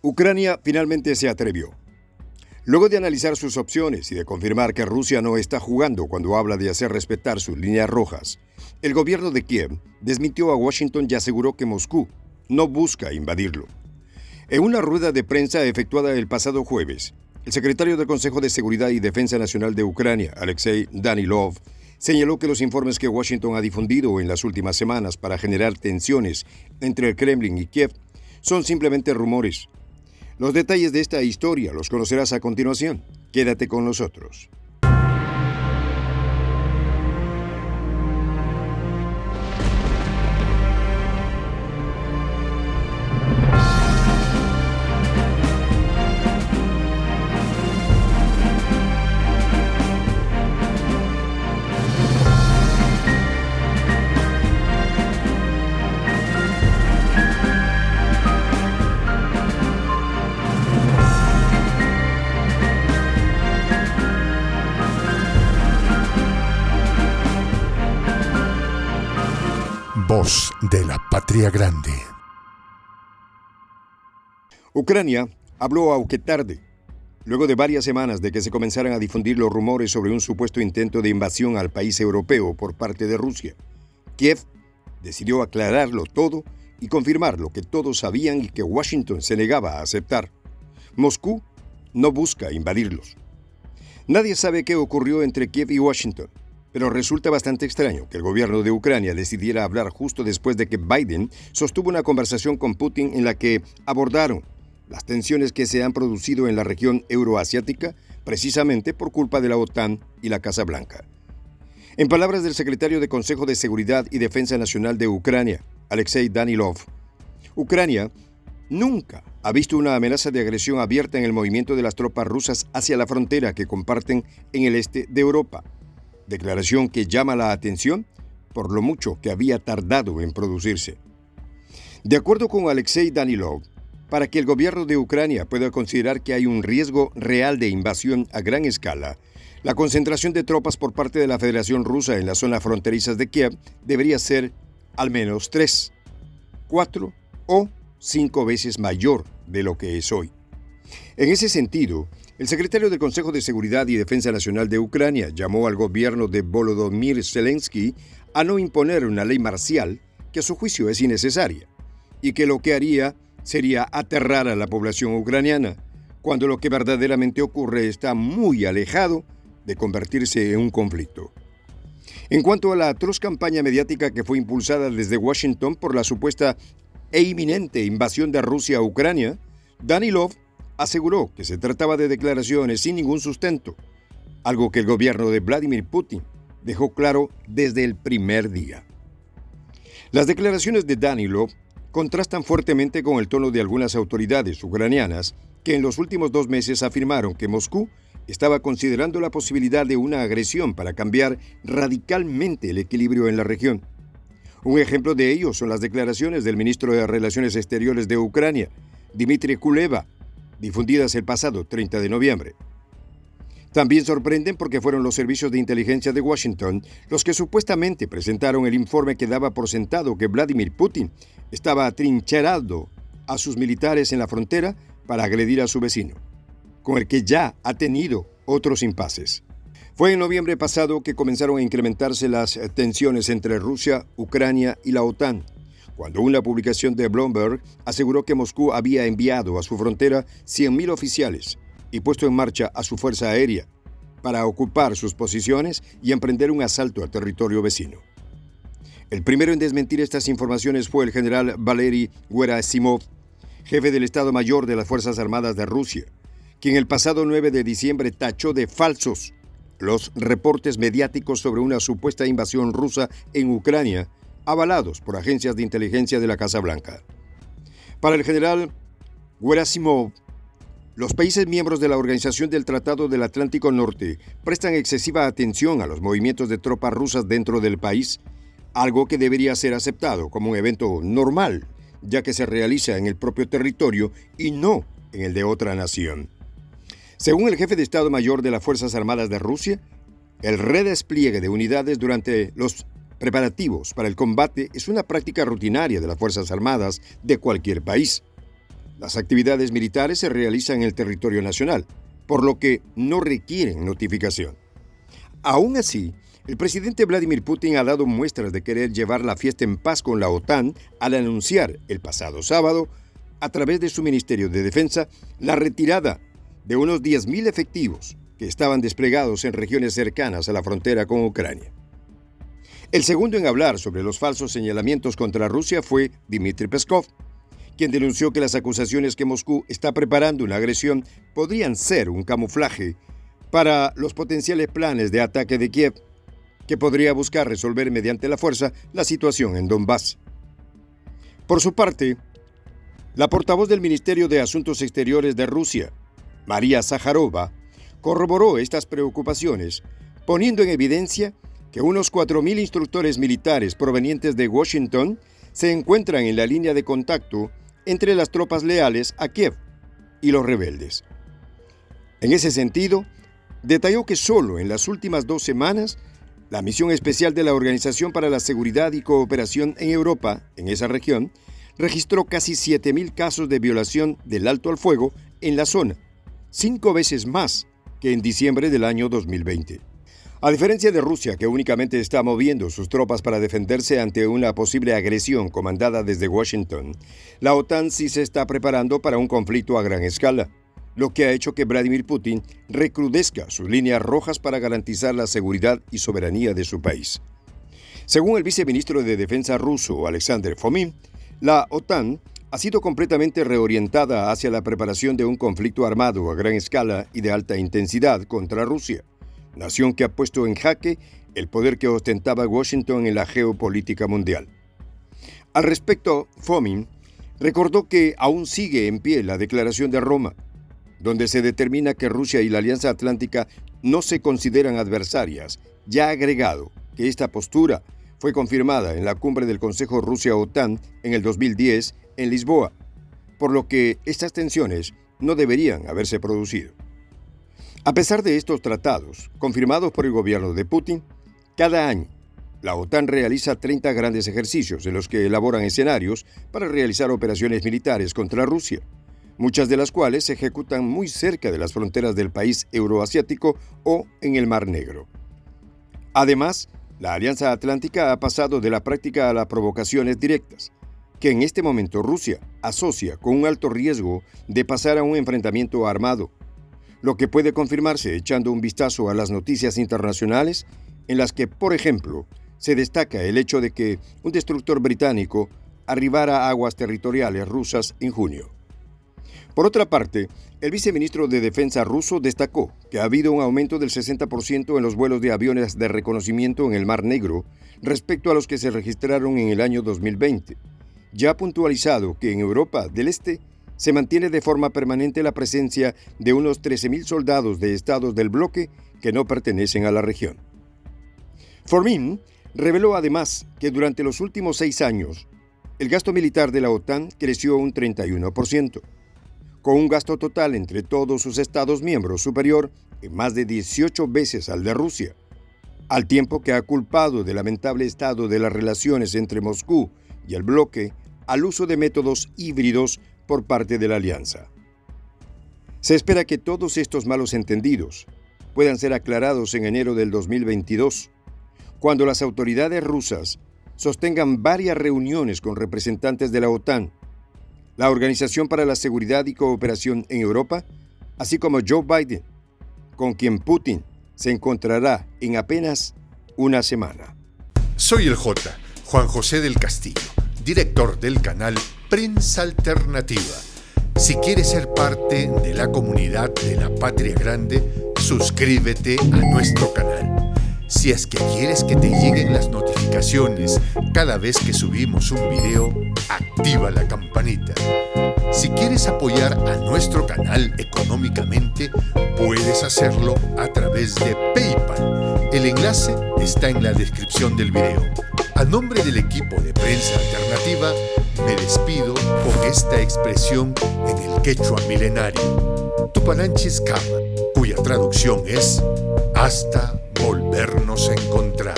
Ucrania finalmente se atrevió. Luego de analizar sus opciones y de confirmar que Rusia no está jugando cuando habla de hacer respetar sus líneas rojas, el gobierno de Kiev desmintió a Washington y aseguró que Moscú no busca invadirlo. En una rueda de prensa efectuada el pasado jueves, el secretario del Consejo de Seguridad y Defensa Nacional de Ucrania, Alexei Danilov, señaló que los informes que Washington ha difundido en las últimas semanas para generar tensiones entre el Kremlin y Kiev son simplemente rumores. Los detalles de esta historia los conocerás a continuación. Quédate con nosotros. Voz de la Patria Grande. Ucrania habló aunque tarde, luego de varias semanas de que se comenzaran a difundir los rumores sobre un supuesto intento de invasión al país europeo por parte de Rusia. Kiev decidió aclararlo todo y confirmar lo que todos sabían y que Washington se negaba a aceptar. Moscú no busca invadirlos. Nadie sabe qué ocurrió entre Kiev y Washington, pero resulta bastante extraño que el gobierno de Ucrania decidiera hablar justo después de que Biden sostuvo una conversación con Putin en la que abordaron las tensiones que se han producido en la región euroasiática precisamente por culpa de la OTAN y la Casa Blanca. En palabras del secretario de Consejo de Seguridad y Defensa Nacional de Ucrania, Alexei Danilov, Ucrania nunca ha visto una amenaza de agresión abierta en el movimiento de las tropas rusas hacia la frontera que comparten en el este de Europa. Declaración que llama la atención por lo mucho que había tardado en producirse. De acuerdo con Alexei Danilov, para que el gobierno de Ucrania pueda considerar que hay un riesgo real de invasión a gran escala, la concentración de tropas por parte de la Federación Rusa en las zonas fronterizas de Kiev debería ser al menos 3, 4 o 5 veces mayor de lo que es hoy. En ese sentido, el secretario del Consejo de Seguridad y Defensa Nacional de Ucrania llamó al gobierno de Volodymyr Zelensky a no imponer una ley marcial que a su juicio es innecesaria y que lo que haría sería aterrar a la población ucraniana, cuando lo que verdaderamente ocurre está muy alejado de convertirse en un conflicto. En cuanto a la atroz campaña mediática que fue impulsada desde Washington por la supuesta e inminente invasión de Rusia a Ucrania, Danilov aseguró que se trataba de declaraciones sin ningún sustento, algo que el gobierno de Vladimir Putin dejó claro desde el primer día. Las declaraciones de Danilov contrastan fuertemente con el tono de algunas autoridades ucranianas que en los últimos 2 meses afirmaron que Moscú estaba considerando la posibilidad de una agresión para cambiar radicalmente el equilibrio en la región. Un ejemplo de ello son las declaraciones del ministro de Relaciones Exteriores de Ucrania, Dmitry Kuleba, difundidas el pasado 30 de noviembre. También sorprenden porque fueron los servicios de inteligencia de Washington los que supuestamente presentaron el informe que daba por sentado que Vladimir Putin estaba atrincherando a sus militares en la frontera para agredir a su vecino, con el que ya ha tenido otros impases. Fue en noviembre pasado que comenzaron a incrementarse las tensiones entre Rusia, Ucrania y la OTAN, cuando una publicación de Bloomberg aseguró que Moscú había enviado a su frontera 100.000 oficiales y puesto en marcha a su fuerza aérea para ocupar sus posiciones y emprender un asalto al territorio vecino. El primero en desmentir estas informaciones fue el general Valery Gerasimov, jefe del Estado Mayor de las Fuerzas Armadas de Rusia, quien el pasado 9 de diciembre tachó de falsos los reportes mediáticos sobre una supuesta invasión rusa en Ucrania, avalados por agencias de inteligencia de la Casa Blanca. Para el general Gerasimov, los países miembros de la Organización del Tratado del Atlántico Norte prestan excesiva atención a los movimientos de tropas rusas dentro del país, algo que debería ser aceptado como un evento normal, ya que se realiza en el propio territorio y no en el de otra nación. Según el jefe de Estado Mayor de las Fuerzas Armadas de Rusia, el redespliegue de unidades durante los preparativos para el combate es una práctica rutinaria de las Fuerzas Armadas de cualquier país. Las actividades militares se realizan en el territorio nacional, por lo que no requieren notificación. Aún así, el presidente Vladimir Putin ha dado muestras de querer llevar la fiesta en paz con la OTAN al anunciar el pasado sábado, a través de su Ministerio de Defensa, la retirada de unos 10.000 efectivos que estaban desplegados en regiones cercanas a la frontera con Ucrania. El segundo en hablar sobre los falsos señalamientos contra Rusia fue Dmitry Peskov, quien denunció que las acusaciones que Moscú está preparando una agresión podrían ser un camuflaje para los potenciales planes de ataque de Kiev, que podría buscar resolver mediante la fuerza la situación en Donbass. Por su parte, la portavoz del Ministerio de Asuntos Exteriores de Rusia, María Zakharova, corroboró estas preocupaciones, poniendo en evidencia que unos 4.000 instructores militares provenientes de Washington se encuentran en la línea de contacto entre las tropas leales a Kiev y los rebeldes. En ese sentido, detalló que solo en las últimas 2 semanas, la misión especial de la Organización para la Seguridad y Cooperación en Europa, en esa región, registró casi 7.000 casos de violación del alto al fuego en la zona, 5 veces más que en diciembre del año 2020. A diferencia de Rusia, que únicamente está moviendo sus tropas para defenderse ante una posible agresión comandada desde Washington, la OTAN sí se está preparando para un conflicto a gran escala, lo que ha hecho que Vladimir Putin recrudezca sus líneas rojas para garantizar la seguridad y soberanía de su país. Según el viceministro de Defensa ruso, Alexander Fomin, la OTAN ha sido completamente reorientada hacia la preparación de un conflicto armado a gran escala y de alta intensidad contra Rusia, nación que ha puesto en jaque el poder que ostentaba Washington en la geopolítica mundial. Al respecto, Fomin recordó que aún sigue en pie la Declaración de Roma, donde se determina que Rusia y la Alianza Atlántica no se consideran adversarias, ya agregado que esta postura fue confirmada en la cumbre del Consejo Rusia-OTAN en el 2010 en Lisboa, por lo que estas tensiones no deberían haberse producido. A pesar de estos tratados, confirmados por el gobierno de Putin, cada año la OTAN realiza 30 grandes ejercicios en los que elaboran escenarios para realizar operaciones militares contra Rusia, muchas de las cuales se ejecutan muy cerca de las fronteras del país euroasiático o en el Mar Negro. Además, la Alianza Atlántica ha pasado de la práctica a las provocaciones directas, que en este momento Rusia asocia con un alto riesgo de pasar a un enfrentamiento armado, lo que puede confirmarse echando un vistazo a las noticias internacionales en las que, por ejemplo, se destaca el hecho de que un destructor británico arribara a aguas territoriales rusas en junio. Por otra parte, el viceministro de Defensa ruso destacó que ha habido un aumento del 60% en los vuelos de aviones de reconocimiento en el Mar Negro respecto a los que se registraron en el año 2020. Ya ha puntualizado que en Europa del Este se mantiene de forma permanente la presencia de unos 13.000 soldados de estados del bloque que no pertenecen a la región. Fomin reveló además que durante los últimos 6 años, el gasto militar de la OTAN creció un 31%, con un gasto total entre todos sus estados miembros superior en más de 18 veces al de Rusia, al tiempo que ha culpado del lamentable estado de las relaciones entre Moscú y el bloque al uso de métodos híbridos por parte de la alianza. Se espera que todos estos malos entendidos puedan ser aclarados en enero del 2022, cuando las autoridades rusas sostengan varias reuniones con representantes de la OTAN, la Organización para la Seguridad y Cooperación en Europa, así como Joe Biden, con quien Putin se encontrará en apenas una semana. Soy el Juan José del Castillo, director del canal Prensa Alternativa. Si quieres ser parte de la comunidad de la Patria Grande, suscríbete a nuestro canal. Si es que quieres que te lleguen las notificaciones cada vez que subimos un video, activa la campanita. Si quieres apoyar a nuestro canal económicamente, puedes hacerlo a través de PayPal. El enlace está en la descripción del video. A nombre del equipo de Prensa Alternativa, me despido con esta expresión en el quechua milenario, Tupananchis Kama, cuya traducción es hasta volvernos a encontrar.